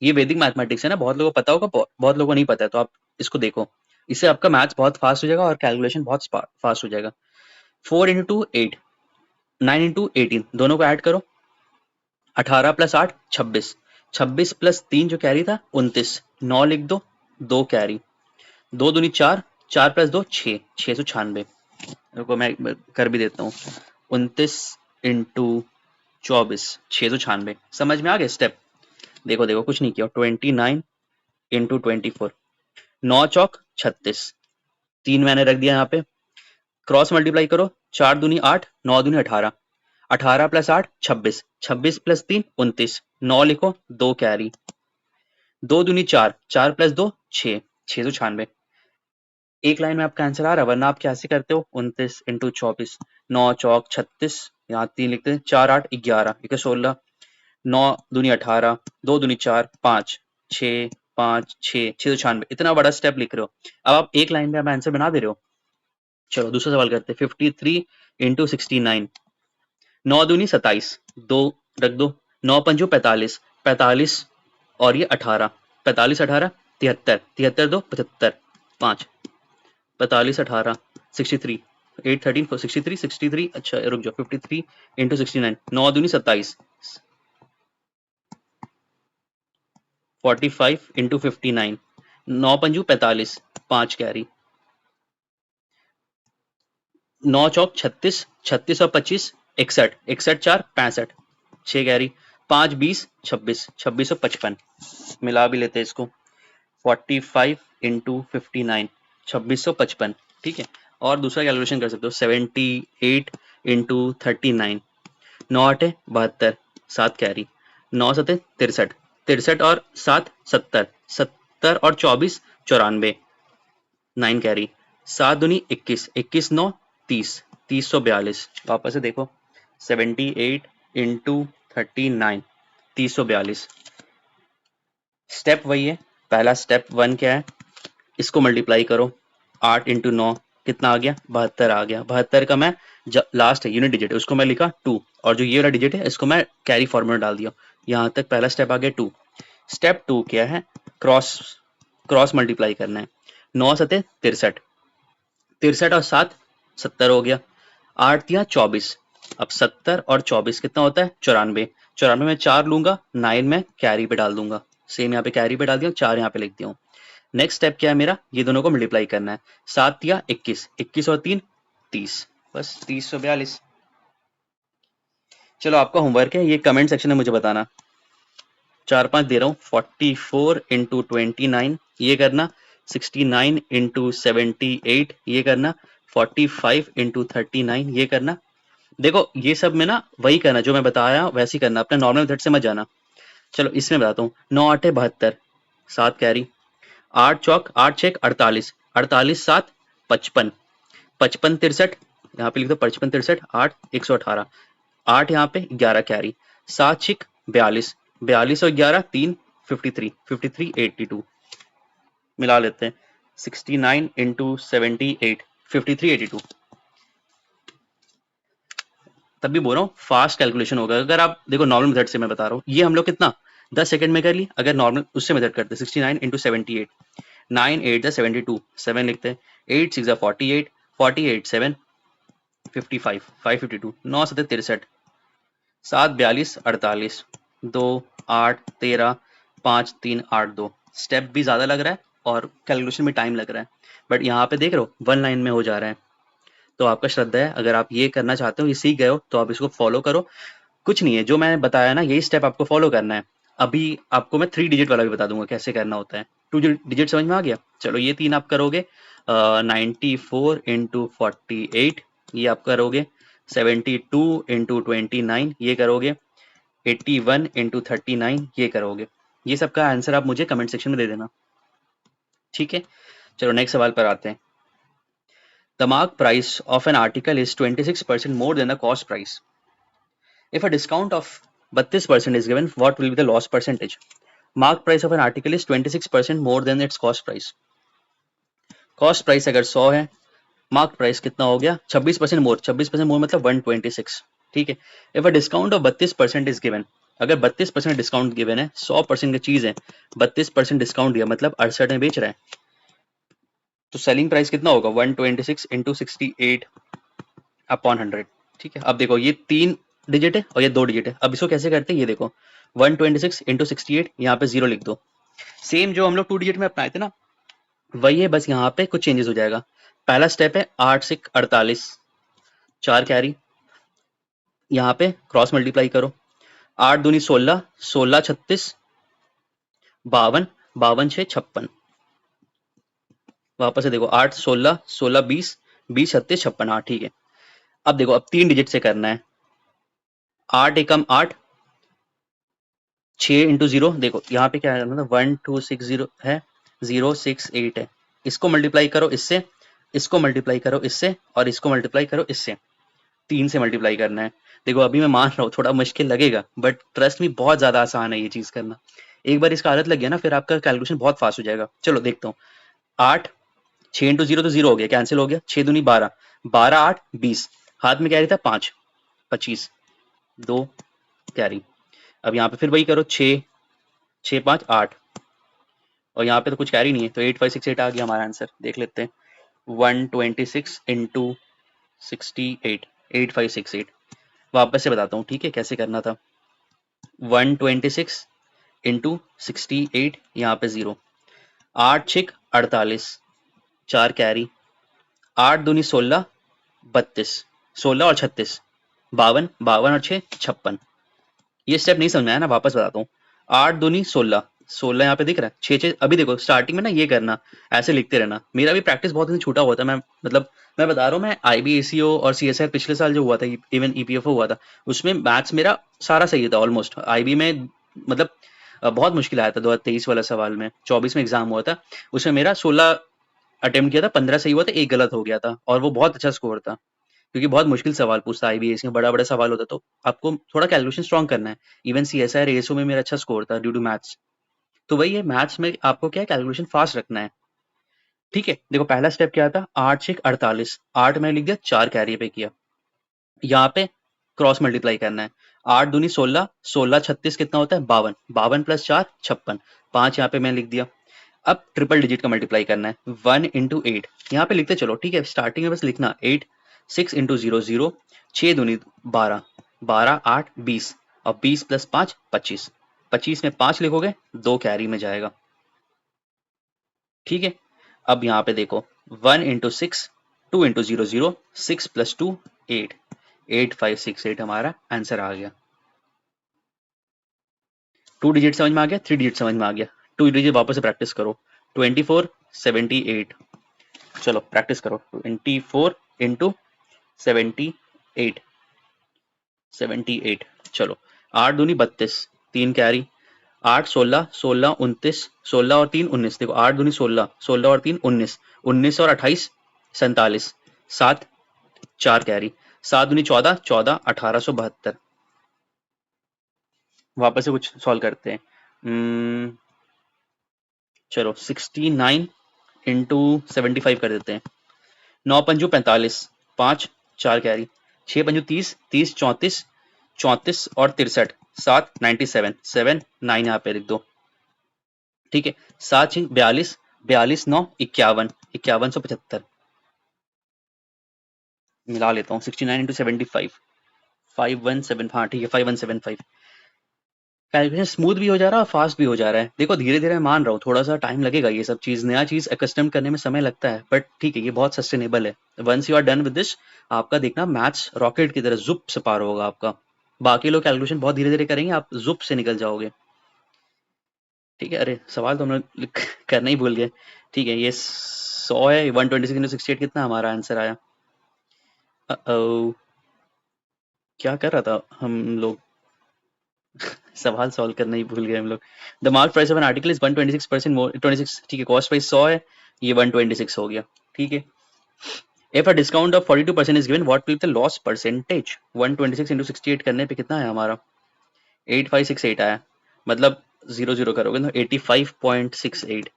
ये वैदिक मैथमेटिक्स है ना, बहुत लोगों को पता होगा, बहुत लोगों को नहीं पता है, तो आप इसको देखो। इससे आपका मैथ्स बहुत फास्ट हो जाएगा और कैलकुलेशन बहुत फास्ट हो जाएगा। 4 इंटू 8, 9 इंटू 18, दोनों को ऐड करो। 18 प्लस 8 26, 26 प्लस 3 जो कैरी था 29, 9 लिख दो, 2 कैरी, 2 दूनी 4, 4 प्लस 2 6, 696। को मैं कर भी देता हूँ, 29 इंटू 24 696। समझ में आ गया स्टेप? देखो देखो कुछ नहीं किया, 29 इंटू 24, 9 चौक 36, 3 मैंने रख दिया यहाँ पे। क्रॉस मल्टीप्लाई करो, 4 दूनी 8, 9 दूनी 18, 18 प्लस 8 26, 26 प्लस 3 29, 9 लिखो, 2 कैरी, 2 दूनी 4, 4 प्लस 2 6, 696। एक लाइन में आपका आंसर आ रहा है, वरना आप कैसे करते हो? 29 इंटू 24, 9 चौक 36, यहाँ 3 लिखते हैं, 4 8 11, 16, 9 दूनी 18, 2 दूनी 4 5, 6 5 6, 696। इतना बड़ा स्टेप लिख रहे हो। अब आप एक लाइन में आप आंसर बना दे रहे हो। चलो दूसरा सवाल करते हैं। 53 इंटू 69, 9 दूनी 27, 2 रख दो, 9 पंजो 45, 45 और ये 18, 45 18 73, 73 2 75, 5, 45 18 63, 8 13 63 63। अच्छा रुक जाओ, 53 इंटू 69, 9 दूनी 27, 45 इंटू 59, 9 पंजू 45, 5 कैरी, 9 चौक 36, 36 और 25 61, 61 4 65, 6 कैरी, 5 20 26, 2655 मिला भी लेते हैं इसको, 45 इंटू 59, 2655, ठीक है। और दूसरा कैलकुलेशन कर सकते हो, 78 इंटू 39, 9 आठे 72, 7 कैरी, 9 सते 63, 63 और 7 70, 70 और 24 94, 9 कैरी, 7 दूनी 21, 21 9 30, 3042। वापस से देखो, 78 इंटू 39, 3042। स्टेप वही है, पहला स्टेप 1 क्या है, इसको मल्टीप्लाई करो, 8 इंटू 9 कितना आ गया, 72 आ गया। 72 का मैं लास्ट है यूनिट डिजिट है उसको मैं लिखा 2, और जो ये वाला डिजिट है इसको मैं कैरी फॉर्म में डाल दिया। यहाँ तक पहला स्टेप आ गया 2। स्टेप 2 क्या है, क्रॉस क्रॉस मल्टीप्लाई करना है। 9 सते 63, 63 और 7 70 हो गया, 8 दिया 24, अब 70 और 24 कितना होता है, 94, 94 में 4 लूंगा, 9 में कैरी पे डाल दूंगा, सेम यहाँ पे कैरी पे डाल दिया, 4 यहाँ पे लिख दिया हूँ। नेक्स्ट स्टेप क्या है मेरा, ये दोनों को मल्टीप्लाई करना है, 7 दिया 21, 21 और 3 30, बस 3042। चलो आपका होमवर्क है, ये कमेंट सेक्शन में मुझे बताना। 4 5 दे रहा हूँ, 44 इंटू 29 ये करना, 69 इंटू 78 ये करना, 45 इंटू 39 ये करना। देखो ये सब में ना वही करना जो मैं बताया वैसे ही करना, अपने नॉर्मल मेथड से मत जाना। चलो इसमें बताता हूँ, 9 8 72, 7 कैरी, 8 चौक 8 छेक 48, 48 7 55, 55 63, यहाँ पे लिख दो 55 63, 8 118, 8 यहाँ पे 11 कैरी, 7 छिक 42, 42 और 11 3 53, 53 82 मिला लेते हैं, 69 इंटू 78 53 82। तब भी बोल रहा हूँ फास्ट कैलकुलेशन होगा। अगर आप देखो नॉर्मल मेथड से मैं बता रहा हूँ, ये हम लोग कितना 10 सेकंड में कर ली, अगर नॉर्मल उससे मेथड करते 69 इंटू 78, 9 8 72, 7 लिखते हैं, 8 6 48, 48 7 55, 552, 9 7 63, 7 42 48, 2 8 13, 5 3 8 2। स्टेप भी ज्यादा लग रहा है और कैलकुलेशन में टाइम लग रहा है, बट यहाँ पे देख रहे हो 1 लाइन में हो जा रहा है। तो आपका श्रद्धा है, अगर आप ये करना चाहते हो, ये सीख गए हो तो आप इसको फॉलो करो। कुछ नहीं है, जो मैंने बताया ना यही स्टेप आपको फॉलो करना है। अभी आपको मैं 3 डिजिट वाला भी बता दूंगा कैसे करना होता है। 2 डिजिट समझ में आ गया, चलो ये 3 आप करोगे, 94 इंटू 48 ये आप करोगे, 72 इंटू 29 ये करोगे, 81 इंटू 39 ये करोगे। ये सब का आंसर आप मुझे कमेंट सेक्शन में दे देना, ठीक है। चलो नेक्स्ट सवाल पर आते हैं। The mark price of an article is 26% more than the cost price. If a discount of 32% is given, what will be the loss percentage? Mark price of an article is 26% more than its cost price. Cost price अगर 100 है, mark price कितना हो गया 26% more, 26% more मतलब 126, ठीक है। If a discount of 32% is given, अगर 32% discount given है, 100% की चीज है, 32% डिस्काउंट दिया मतलब 68 में बेच रहा है, तो सेलिंग प्राइस कितना होगा 126 इंटू 68 अपॉन 100, ठीक है। अब देखो ये 3 डिजिट है और ये 2 डिजिट है, अब इसको कैसे करते हैं ये देखो, 126 इंटू 68 यहाँ पे 0 लिख दो, सेम जो हम लोग 2 डिजिट में अपनाए थे ना वही है, बस यहाँ पे कुछ चेंजेस हो जाएगा। पहला स्टेप है 8 से 48, 4 कैरी, यहाँ पे क्रॉस मल्टीप्लाई करो, 8 दूनी 16, 16 36 52, 52 6 56, वापस से देखो 8 16 16 20 20 36 56, हाँ ठीक है। अब देखो अब 3 डिजिट से करना है, 8 एकम 8, 6 इंटू 0, देखो यहाँ पे क्या है मतलब 1260 है, 068 है, इसको मल्टीप्लाई करो इससे, इसको मल्टीप्लाई करो इससे, और इसको मल्टीप्लाई करो इससे, 3 से मल्टीप्लाई करना है। देखो अभी मैं मान रहा हूँ थोड़ा मुश्किल लगेगा, बट ट्रस्ट मी बहुत ज्यादा आसान है ये चीज करना। एक बार इसका आदत लग गया ना फिर आपका कैलकुलेशन बहुत फास्ट हो जाएगा। चलो देखता हूँ, 8 6 इंटू 0 तो 0 हो गया, कैंसिल हो गया, 6 दूनी 12, 12 8 20, हाथ में क्या रहता 5 25, 2 कैरी। अब यहाँ पे फिर वही करो, 6 6 5 8, और यहाँ पे तो कुछ कैरी नहीं है, तो 8568 आ गया हमारा आंसर। देख लेते हैं, 126 इंटू 68, 8568। वापस से बताता हूँ ठीक है कैसे करना था, 126 इंटू 68 यहाँ पे 0, 8 6 48, 4 कैरी, 8 दूनी 16 32, 16 और 36 52, 52 और 6 56, ये स्टेप नहीं समझ में आया ना, वापस बताता हूँ। 8 दूनी 16, 16 यहाँ पे दिख रहा है, 6 6। अभी देखो स्टार्टिंग में ना ये करना, ऐसे लिखते रहना। मेरा भी प्रैक्टिस बहुत छूटा हुआ था, मैं मतलब मैं बता रहा हूँ, मैं IBACO और CSR पिछले साल जो हुआ था, इवन EPFO हुआ था, उसमें मैथ्स मेरा सारा सही था ऑलमोस्ट। IB में मतलब बहुत मुश्किल आया था 2023 वाला सवाल में, 24 में एग्जाम हुआ था, उसमें मेरा 16 अटेम्प्ट किया था, 15 सही हुआ था, एक गलत हो गया था, और वो बहुत अच्छा स्कोर था, क्योंकि बहुत मुश्किल सवाल पूछता है IBAC में, बड़ा बड़ा सवाल होता है, तो आपको थोड़ा कैलकुलेशन स्ट्रॉन्ग करना है। इवन CSR ASO में मेरा अच्छा स्कोर था ड्यू टू मैथ्स। तो वही है, मैथ्स में आपको क्या है, कैलकुलेशन फास्ट रखना है। ठीक है, देखो पहला स्टेप क्या था, 8 6 48, 8 मैंने लिख दिया, 4 कैरी पे किया, यहाँ पे क्रॉस मल्टीप्लाई करना है। 8 दूनी 16, 16 36 कितना होता है, 52, 52 प्लस 4 56, 5 यहाँ पे मैंने लिख दिया। अब ट्रिपल डिजिट का मल्टीप्लाई करना है, 1 इंटू 8, यहाँ पे लिखते चलो, ठीक है, स्टार्टिंग में बस लिखना 8, 6 इंटू 0 0, 6 दूनी 12, 12 8 20, और 20 प्लस 5 25, 25 में 5 लिखोगे, 2 कैरी में जाएगा। ठीक है, अब यहाँ पे देखो 1 इंटू 6, 2 इंटू 0 0, 6 प्लस 2 8, 8 5 6 8 हमारा आंसर आ गया। 2 डिजिट समझ में आ गया, 3 डिजिट समझ में आ गया, 2 डिजिट वापस से प्रैक्टिस करो। 24 78, चलो प्रैक्टिस करो। 24 इंटू 78, 78, चलो। 8 दूनी 32, 3 कैरी, 8 16 16 29, 16 और 3 19, देखो 8 दूनी 16, 16 और 3 19, 19 और 28 47, 7 4 कैरी, 7 दूनी 14 14 1872। वापस से कुछ सॉल्व करते हैं। चलो 69 इंटू 75 कर देते हैं। 9 पंजू 45, 5 4 कैरी, 6 पंजू 30, 30 34, 34 और 63, 7 97, 7 9 यहाँ पे लिख दो। ठीक है, 7 6 42, 42 9 51, 5175। मिला लेता हूँ, 69 इंटू 75, 517, हाँ ठीक है 5175। कैलकुलेशन स्मूथ भी हो जा रहा है, फास्ट भी हो जा रहा है। देखो धीरे धीरे मैं मान रहा हूँ, थोड़ा सा टाइम लगेगा, ये सब चीज नया चीज अकस्टम करने में समय लगता है, बट ठीक है, ये बहुत सस्टेनेबल है। Once you are done with this, आपका देखना मैथ्स रॉकेट की तरह जुप से पार होगा आपका। बाकी लोग कैलकुलेशन बहुत धीरे धीरे करेंगे, आप जुप से निकल जाओगे। ठीक है, अरे सवाल तो हम लोग करना ही भूल गए। ठीक है, ये 100 है, 126 इंटू 68 कितना हमारा आंसर आया। क्या कर रहा था हम लोग, सवाल सॉल्व करना ही भूल गए हम लोग। The mark price of N article is 126% मोर 26, ठीक है, कॉस्ट प्राइस 100 है, ये 126 हो गया। ठीक है, if a discount of 42% is given, what will be the loss percentage. 126 into 68 करने पे कितना है हमारा, 8568 आया, मतलब 0 0 करोगे तो 85.68।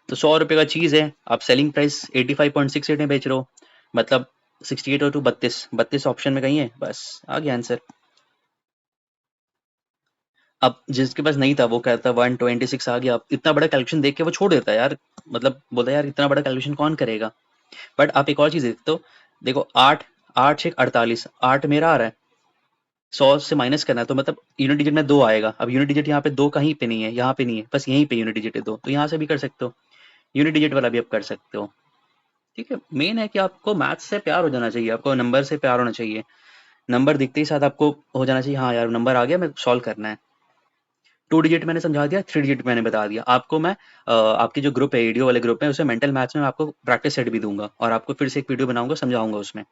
तो 100 रुपए का चीज है, आप सेलिंग प्राइस 85.68 में बेच रहे हो, मतलब 68 और 2 32, 32 ऑप्शन में कहीं है, बस आ गया आंसर। अब जिसके पास नहीं था वो कहता 126 आ गया, अब इतना बड़ा कैलकुलेशन देख के वो छोड़ देता है यार, मतलब बोलता है यार इतना बड़ा कैलकुलेशन कौन करेगा। बट आप एक और चीज देखते हो, देखो 8 8 6 48, 8 मेरा आ रहा है, 100 से माइनस करना है, तो मतलब यूनिट डिजिट में 2 आएगा। अब यूनिट डिजिट यहाँ पे 2 कहीं पे नहीं है, यहाँ पे नहीं है, बस यहीं पे यूनिट डिजिट है 2, तो यहाँ से भी कर सकते हो, यूनिट डिजिट वाला भी आप कर सकते हो। ठीक है, मेन है कि आपको मैथ्स से प्यार हो जाना चाहिए, आपको नंबर से प्यार होना चाहिए, नंबर दिखते ही साथ आपको हो जाना चाहिए, हाँ यार नंबर आ गया, मैं सॉल्व करना है। 2 डिजिट मैंने समझा दिया, 3 डिजिट मैंने बता दिया आपको। मैं आपके जो ग्रुप है, वीडियो वाले ग्रुप में, उसमें मेंटल मैथ्स में आपको प्रैक्टिस सेट भी दूंगा, और आपको फिर से एक वीडियो बनाऊंगा, समझाऊंगा उसमें।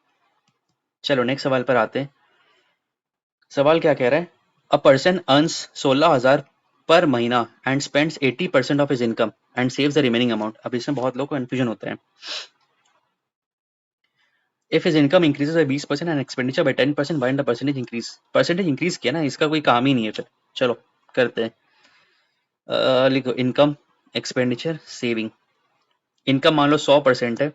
चलो नेक्स्ट सवाल पर आते हैं। सवाल क्या कह रहा है, अ पर्सन अर्न्स 16,000 पर महीना and spends 80% of his income and saves the remaining amount. अब इसमें बहुत लोग को कंफ्यूजन होता है। If his income increases by 20% and expenditure bye 10%, why the percentage increase. Percentage increase किया ना, इसका कोई काम ही नहीं है फिर। चलो करते हैं। लिखो इनकम, एक्सपेंडिचर, सेविंग। इनकम मान लो 100% है,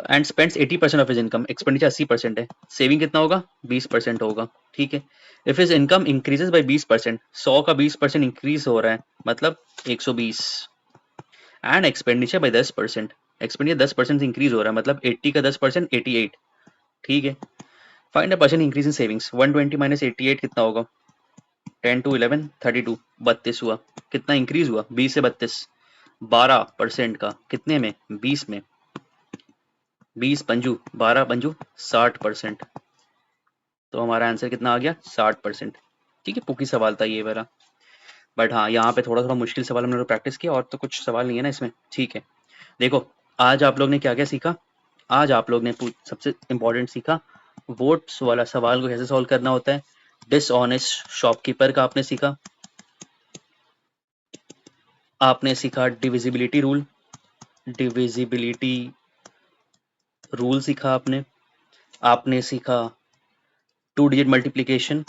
and spends 80% of his income, expenditure 80% है, सेविंग कितना होगा, 20% होगा। ठीक है, if his income increases by 20%, 100 का 20% इंक्रीज हो रहा है, मतलब 120, and expenditure bye 10%, expenditure 10% increase हो रहा है, मतलब 80 का 10% 88। ठीक है, find a percent increase in savings. 120 minus 88 कितना होगा, 10 टू 11 32, 32 हुआ। कितना इंक्रीज हुआ, 20 से 32, 12% का, कितने में, 20 में, 20 पंजू 12 पंजू 60%। तो हमारा आंसर कितना आ गया 60%। ठीक है, पुकी सवाल था ये वाला, बट हाँ यहाँ पे थोड़ा थोड़ा मुश्किल सवाल हमने प्रैक्टिस किया, और तो कुछ सवाल नहीं है ना इसमें। ठीक है, देखो आज आप लोग ने क्या क्या सीखा। आज आप लोग ने सबसे इम्पोर्टेंट सीखा वोट्स वाला सवाल को कैसे सॉल्व करना होता है। डिसऑनेस्ट शॉपकीपर का आपने सीखा। आपने सीखा डिविजिबिलिटी रूल, डिविजिबिलिटी रूल सीखा आपने। आपने सीखा two digit multiplication,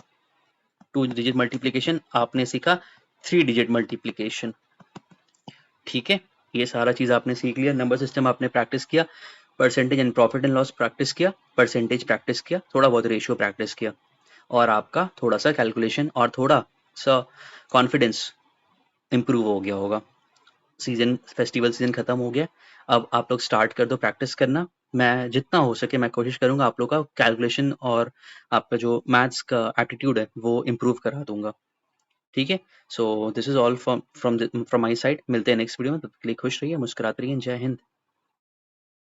two digit multiplication. आपने सीखा थ्री डिजिट मल्टीप्लिकेशन। ठीक है, ये सारा चीज आपने सीख लिया। नंबर सिस्टम आपने प्रैक्टिस किया, percentage and profit and loss practice किया, परसेंटेज प्रैक्टिस किया, थोड़ा बहुत रेशियो प्रैक्टिस किया, और आपका थोड़ा सा कैलकुलेशन और थोड़ा सा कॉन्फिडेंस इंप्रूव हो गया होगा। सीजन, फेस्टिवल सीजन खत्म हो गया, अब आप लोग स्टार्ट कर दो प्रैक्टिस करना। मैं जितना हो सके मैं कोशिश करूंगा आप लोग का कैलकुलेशन और आपका जो मैथ्स का एटीट्यूड है वो इम्प्रूव करा दूंगा। ठीक है, so this is all from from my side. मिलते हैं नेक्स्ट वीडियो में, तब तक के लिए खुश रहिए, मुस्कुराते रहिए। जय हिंद।